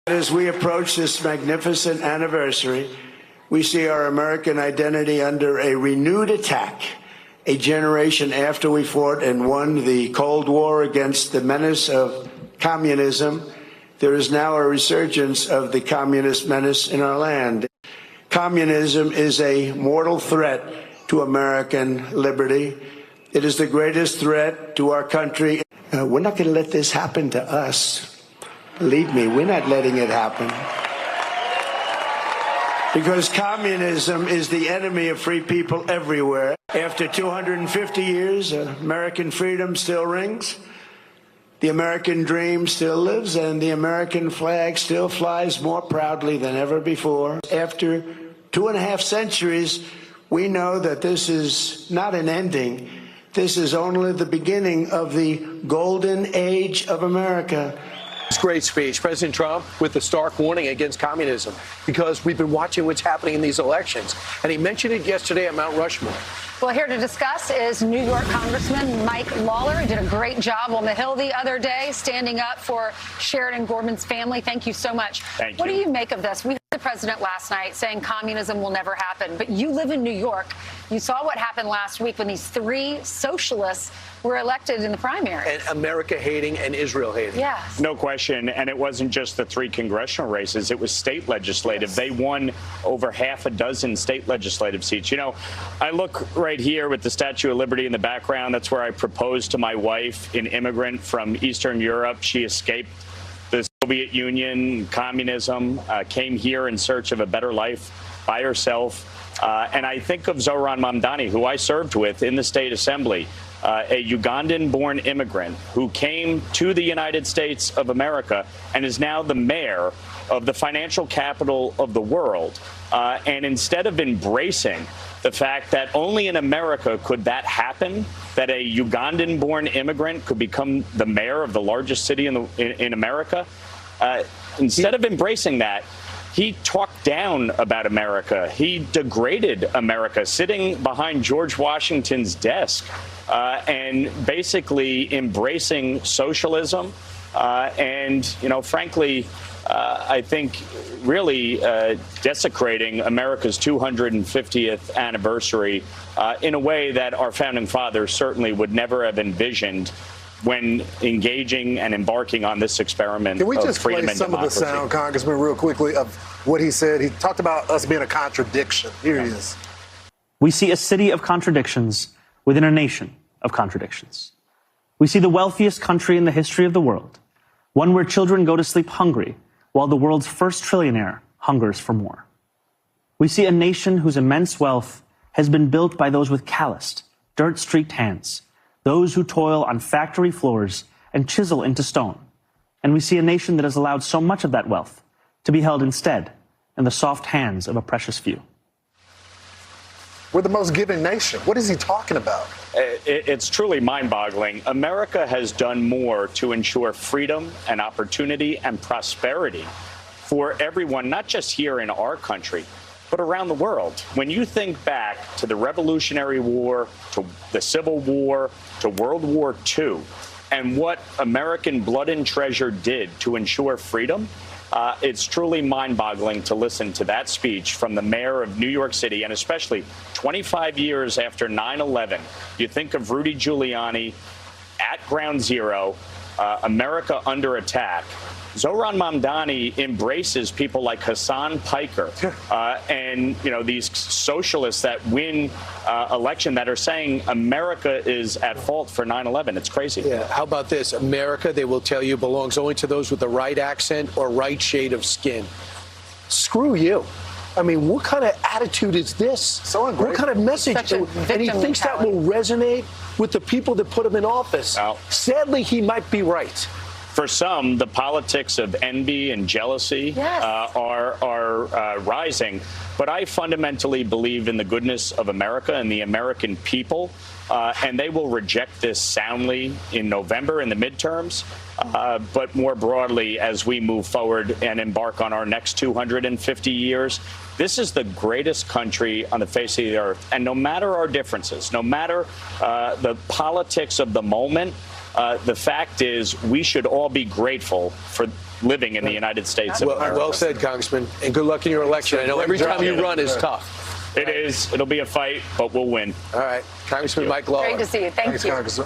As we approach this magnificent anniversary, we see our American identity under a renewed attack. A generation after we fought and won the Cold War against the menace of communism, there is now a resurgence of the communist menace in our land. Communism is a mortal threat to American liberty. It is the greatest threat to our country. We're not going to let this happen to us. Believe me, we're not letting it happen. Because communism is the enemy of free people everywhere. After 250 years, American freedom still rings. The American dream still lives, and the American flag still flies more proudly than ever before. After 2.5 centuries, we know that this is not an ending. This is only the beginning of the golden age of America. It's a great speech. President Trump with a stark warning against communism, because we've been watching what's happening in these elections. And he mentioned it yesterday at Mount Rushmore. Well, here to discuss is New York Congressman Mike Lawler. He did a great job on the Hill the other day, standing up for Sheridan Gorman's family. Thank you so much. Thank you. What do you make of this? We heard the president last night saying communism will never happen. But you live in New York. You saw what happened last week when these 3 socialists were elected in the primary. And America hating and Israel hating. Yes. No question. And it wasn't just the 3 congressional races. It was state legislative. Yes. They won over half a dozen state legislative seats. You know, I look right here with the Statue of Liberty in the background. That's where I proposed to my wife, an immigrant from Eastern Europe. She escaped the Soviet Union, communism, came here in search of a better life by herself. And I think of Zohran Mamdani, who I served with in the state assembly, a Ugandan-born immigrant who came to the United States of America and is now the mayor of the financial capital of the world. And instead of embracing the fact that only in America could that happen, that a Ugandan-born immigrant could become the mayor of the largest city in America, instead of embracing that, he talked down about America. He degraded America, sitting behind George Washington's desk and basically embracing socialism. And, you know, frankly, I think really desecrating America's 250th anniversary in a way that our founding fathers certainly would never have envisioned when engaging and embarking on this experiment of freedom and democracy. Can we just play some of the sound, Congressman, real quickly, of what he said? He talked about us being a contradiction. Here he is. We see a city of contradictions within a nation of contradictions. We see the wealthiest country in the history of the world, one where children go to sleep hungry while the world's first trillionaire hungers for more. We see a nation whose immense wealth has been built by those with calloused, dirt-streaked hands, those who toil on factory floors and chisel into stone. And we see a nation that has allowed so much of that wealth to be held instead in the soft hands of a precious few. We're the most giving nation. What is he talking about? It's truly mind-boggling. America has done more to ensure freedom and opportunity and prosperity for everyone, not just here in our country, but around the world. When you think back to the Revolutionary War, to the Civil War, to World War II, and what American blood and treasure did to ensure freedom, it's truly mind-boggling to listen to that speech from the mayor of New York City, and especially 25 years after 9/11. You think of Rudy Giuliani at Ground Zero, America under attack. Zohran Mamdani embraces people like Hassan Piker and, you know, these socialists that win election that are saying America is at fault for 9/11. It's crazy. Yeah. How about this? America, they will tell you, belongs only to those with the right accent or right shade of skin. Screw you. I mean, what kind of attitude is this? So ungrateful. What kind of message? And he thinks that will resonate with the people that put him in office. Well, sadly, he might be right. For some, the politics of envy and jealousy are rising. But I fundamentally believe in the goodness of America and the American people. And they will reject this soundly in November in the midterms. But more broadly, as we move forward and embark on our next 250 years, this is the greatest country on the face of the earth. And no matter our differences, no matter the politics of the moment, the fact is we should all be grateful for living in the United States of America. Well said, Congressman, and good luck in your election. I know every time you run is tough. It is. It'll be a fight, but we'll win. All right. Congressman Mike Lawler. Great to see you. Thank you. Congressman.